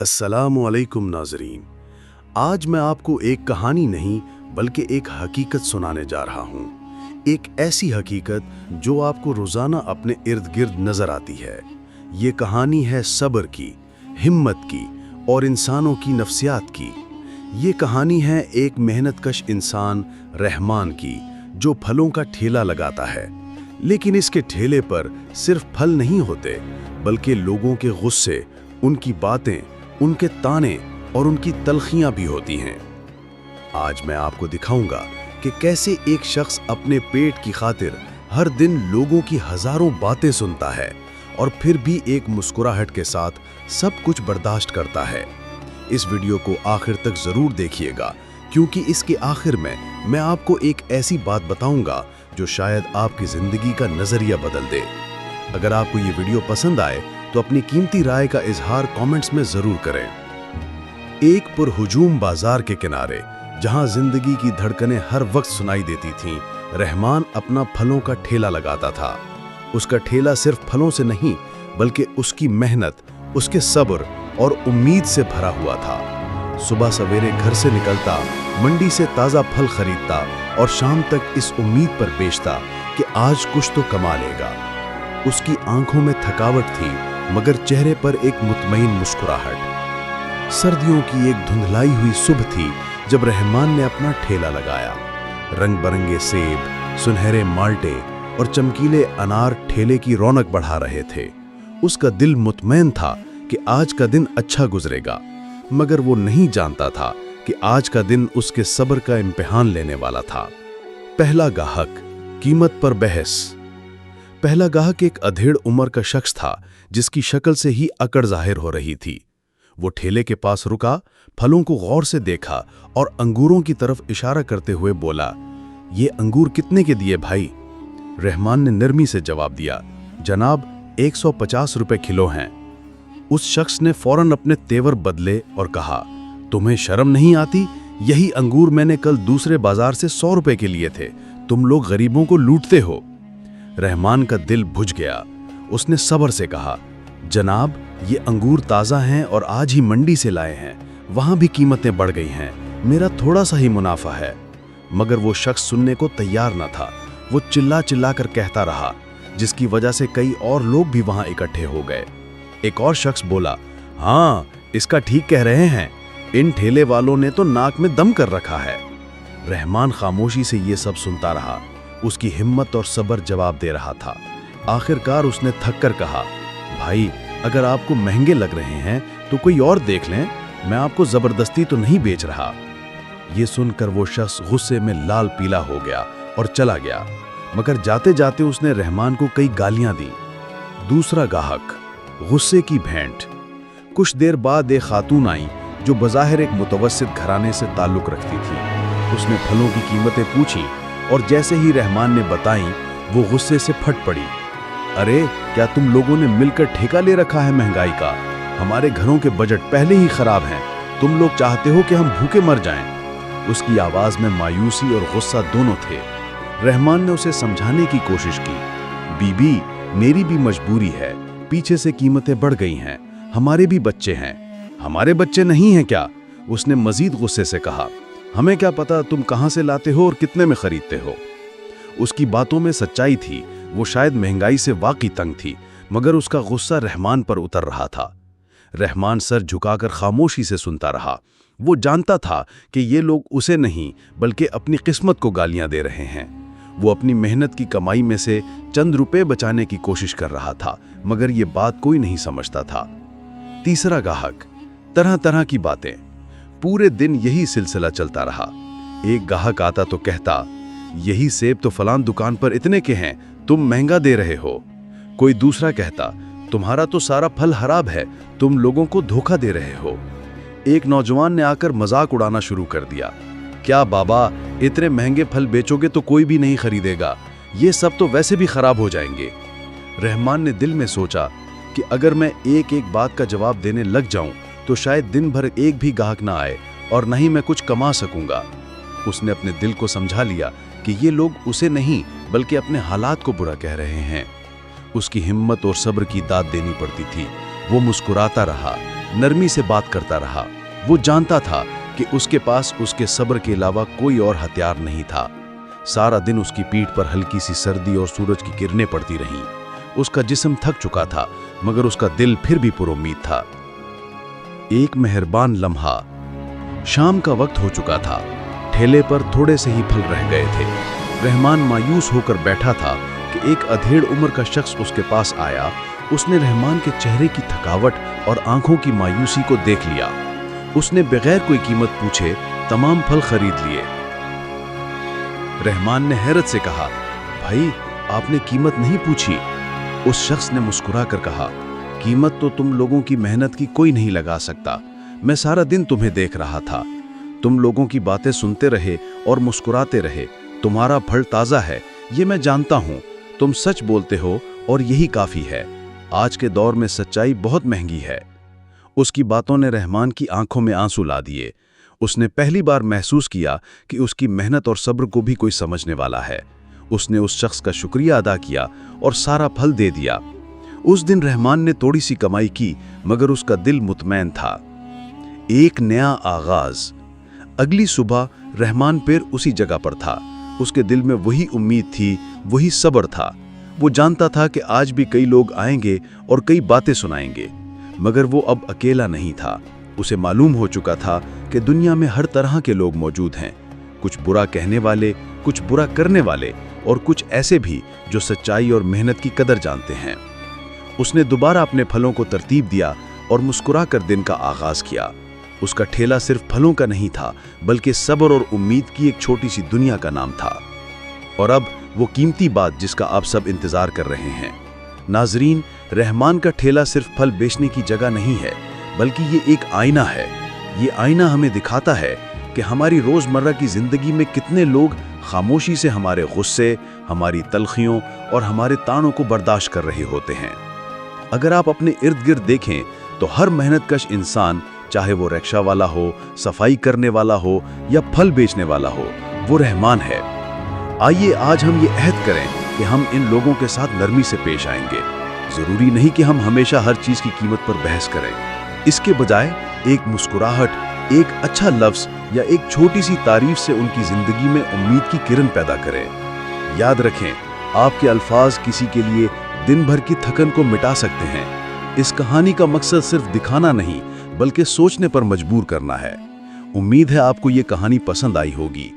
अस्सलामु अलैकुम नाज़रीन। आज मैं आपको एक कहानी नहीं बल्कि एक हकीकत सुनाने जा रहा हूँ। एक ऐसी हकीकत जो आपको रोज़ाना अपने इर्द गिर्द नज़र आती है। ये कहानी है सब्र की, हिम्मत की और इंसानों की नफ्सियात की। ये कहानी है एक मेहनतकश इंसान रहमान की, जो फलों का ठेला लगाता है। लेकिन इसके ठेले पर सिर्फ फल नहीं होते, बल्कि लोगों के गुस्से, उनकी बातें, उनके ताने और उनकी तलखियां भी होती हैं। आज मैं आपको दिखाऊंगा कि कैसे एक शख्स अपने पेट की खातिर हर दिन लोगों की हजारों बातें सुनता है और फिर भी एक मुस्कुराहट के साथ सब कुछ बर्दाश्त करता है। इस वीडियो को आखिर तक जरूर देखिएगा, क्योंकि इसके आखिर में मैं आपको एक ऐसी बात बताऊंगा जो शायद आपकी जिंदगी का नजरिया बदल दे। अगर आपको ये वीडियो पसंद आए तो अपनी कीमती राय का इजहार कमेंट्स में जरूर करें। एक पुरहुजूम बाजार के किनारे, जहां जिंदगी की धड़कनें हर वक्त सुनाई देती थीं, रहमान अपना फलों का ठेला लगाता था। उसका ठेला सिर्फ फलों से नहीं, बल्कि उसकी मेहनत, उसके सब्र और उम्मीद से भरा हुआ था। सुबह सवेरे घर से निकलता, मंडी से ताज़ा फल खरीदता और शाम तक इस उम्मीद पर बेचता कि आज कुछ तो कमा लेगा। उसकी आंखों में थकावट थी, मगर चेहरे पर एक मुतमईन मुस्कुराहट। सर्दियों की एक धुंधलाई हुई सुबह थी जब रहमान ने अपना ठेला लगाया। रंग बरंगे सेब, सुनहरे माल्टे और चमकीले अनार ठेले की रौनक बढ़ा रहे थे। उसका दिल मुतमईन था कि आज का दिन अच्छा गुजरेगा, मगर वो नहीं जानता था कि आज का दिन उसके सब्र का इम्तिहान लेने वाला था। पहला गाहक, कीमत पर बहस। पहला गाहक एक अधेड़ उम्र का शख्स था, जिसकी शक्ल से ही अकड़ जाहिर हो रही थी। वो ठेले के पास रुका, फलों को गौर से देखा और अंगूरों की तरफ इशारा करते हुए बोला, "ये अंगूर कितने के दिए भाई?" रहमान ने नरमी से जवाब दिया, "जनाब, 150 रुपए किलो हैं।" उस शख्स ने फौरन अपने तेवर बदले और कहा, "तुम्हें शर्म नहीं आती? यही अंगूर मैंने कल दूसरे बाजार से 100 रुपए के लिए थे। तुम लोग गरीबों को लूटते हो।" रहमान का दिल बुझ गया। उसने सब्र से कहा, "जनाब, ये अंगूर ताज़ा हैं और आज ही मंडी से लाए हैं। वहाँ भी कीमतें बढ़ गई हैं। मेरा थोड़ा सा ही मुनाफा है।" मगर वो शख्स सुनने को तैयार न था। वो चिल्ला चिल्ला कर कहता रहा, जिसकी वजह से कई और लोग भी वहाँ इकट्ठे हो गए। एक और शख्स बोला, "हाँ, इसका ठीक कह रहे हैं। इन ठेले वालों ने तो नाक में दम कर रखा है।" रहमान खामोशी से ये सब सुनता रहा। उसकी हिम्मत और सब्र जवाब दे रहा था। आखिरकार उसने थक कर कहा, "भाई, अगर आपको महंगे लग रहे हैं तो कोई और देख लें। मैं आपको जबरदस्ती तो नहीं बेच रहा।" ये सुनकर वो शख्स गुस्से में लाल पीला हो गया और चला गया, मगर जाते जाते उसने रहमान को कई गालियां दी। दूसरा गाहक, गुस्से की भेंट। कुछ देर बाद एक खातून आई जो बज़ाहिर एक मुतवस्सित घराने से ताल्लुक़ रखती थी। उसने फलों की कीमतें पूछी और जैसे ही रहमान ने बताई, वो गुस्से से फट पड़ी। "अरे, क्या तुम लोगों ने मिलकर ठेका ले रखा है महंगाई का? हमारे घरों के बजट पहले ही खराब हैं। तुम लोग चाहते हो कि हम भूखे मर जाएं?" उसकी आवाज़ में मायूसी और गुस्सा दोनों थे। रहमान ने उसे समझाने की कोशिश की, "बीबी, मेरी भी मजबूरी है। पीछे से कीमतें बढ़ गई हैं। हमारे भी बच्चे हैं।" "हमारे बच्चे नहीं हैं क्या?" उसने मजीद गुस्से से कहा। "हमें क्या पता तुम कहाँ से लाते हो और कितने में खरीदते हो?" उसकी बातों में सच्चाई थी। वो शायद महंगाई से वाकई तंग थी, मगर उसका गुस्सा रहमान पर उतर रहा था। रहमान सर झुकाकर खामोशी से सुनता रहा। वो जानता था कि ये लोग उसे नहीं, बल्कि अपनी किस्मत को गालियां दे रहे हैं। वो अपनी मेहनत की कमाई में से चंद रुपए बचाने की कोशिश कर रहा था, मगर ये बात कोई नहीं समझता था। तीसरा गाहक, तरह तरह की बातें। पूरे दिन यही सिलसिला चलता रहा। एक गाहक आता तो कहता, "यही सेब तो फलां दुकान पर इतने के हैं, तुम महंगा दे रहे हो।" कोई दूसरा कहता, "तुम्हारा तो सारा फल खराब है, तुम लोगों को धोखा दे रहे हो।" एक नौजवान ने आकर मजाक उड़ाना शुरू कर दिया, "क्या बाबा, इतने महंगे फल बेचोगे तो कोई भी नहीं खरीदेगा। ये सब तो वैसे भी खराब हो जाएंगे।" रहमान ने दिल में सोचा कि अगर मैं एक एक बात का जवाब देने लग जाऊं तो शायद दिन भर एक भी गाहक ना आए और न ही मैं कुछ कमा सकूंगा। उसने अपने दिल को समझा लिया कि ये लोग उसे नहीं, बल्कि अपने हालात को बुरा कह रहे हैं। उसकी हिम्मत और सब्र की दाद देनी पड़ती थी। वो मुस्कुराता रहा, नरमी से बात करता रहा। वो जानता था कि उसके पास उसके सब्र के अलावा कोई और हथियार नहीं था। सारा दिन उसकी पीठ पर हल्की सी सर्दी और सूरज की किरणें पड़ती रहीं। उसका जिस्म थक चुका था, मगर उसका दिल फिर भी पुरुम्मीद था। एक मेहरबान लम्हा। शाम का वक्त हो चुका था। ठेले पर थोड़े से ही फल रह गए थे। रहमान मायूस होकर बैठा था कि एक अधेड़ उम्र का शख्स उसके पास आया। उसने रहमान के चेहरे की थकावट और आंखों की मायूसी को देख लिया। उसने बगैर कोई कीमत पूछे तमाम फल खरीद लिए। रहमान ने हैरत से कहा, भाई, आपने कीमत नहीं पूछी। उस शख्स ने मुस्कुरा कर कहा, कीमत तो तुम लोगों की मेहनत की कोई नहीं लगा सकता। मैं सारा दिन तुम्हें देख रहा था। तुम लोगों की बातें सुनते रहे और मुस्कुराते रहे। तुम्हारा फल ताज़ा है, ये मैं जानता हूँ। तुम सच बोलते हो और यही काफ़ी है। आज के दौर में सच्चाई बहुत महंगी है। उसकी बातों ने रहमान की आंखों में आंसू ला दिए। उसने पहली बार महसूस किया कि उसकी मेहनत और सब्र को भी कोई समझने वाला है। उसने उस शख्स का शुक्रिया अदा किया और सारा फल दे दिया। उस दिन रहमान ने थोड़ी सी कमाई की, मगर उसका दिल मुतमैन था। एक नया आगाज। अगली सुबह रहमान फिर उसी जगह पर था। उसके दिल में वही उम्मीद थी, वही सब्र था। वो जानता था कि आज भी कई लोग आएंगे और कई बातें सुनाएंगे, मगर वो अब अकेला नहीं था। उसे मालूम हो चुका था कि दुनिया में हर तरह के लोग मौजूद हैं। कुछ बुरा कहने वाले, कुछ बुरा करने वाले, और कुछ ऐसे भी जो सच्चाई और मेहनत की कदर जानते हैं। उसने दोबारा अपने फलों को तरतीब दिया और मुस्कुराकर दिन का आगाज किया। उसका ठेला सिर्फ फलों का नहीं था, बल्कि सब्र और उम्मीद की एक छोटी सी दुनिया का नाम था। और अब वो कीमती बात जिसका आप सब इंतजार कर रहे हैं। नाजरीन, रहमान का ठेला सिर्फ फल बेचने की जगह नहीं है, बल्कि ये एक आईना है। ये आईना हमें दिखाता है कि हमारी रोजमर्रा की जिंदगी में कितने लोग खामोशी से हमारे गुस्से, हमारी तलखियों और हमारे तानों को बर्दाश्त कर रहे होते हैं। अगर आप अपने इर्द गिर्द देखें तो हर मेहनतकश इंसान, चाहे वो रिक्शा वाला हो, सफाई करने वाला हो या फल बेचने वाला हो, वो रहमान है। आइए आज हम ये अहद करें कि हम इन लोगों के साथ नरमी से पेश आएंगे। जरूरी नहीं कि हम हमेशा हर चीज की कीमत पर बहस करें। इसके बजाय एक मुस्कुराहट, एक अच्छा लफ्ज या एक छोटी सी तारीफ से उनकी जिंदगी में उम्मीद की किरण पैदा करें। याद रखें, आपके अल्फाज किसी के लिए दिन भर की थकन को मिटा सकते हैं। इस कहानी का मकसद सिर्फ दिखाना नहीं, बल्कि सोचने पर मजबूर करना है। उम्मीद है आपको ये कहानी पसंद आई होगी।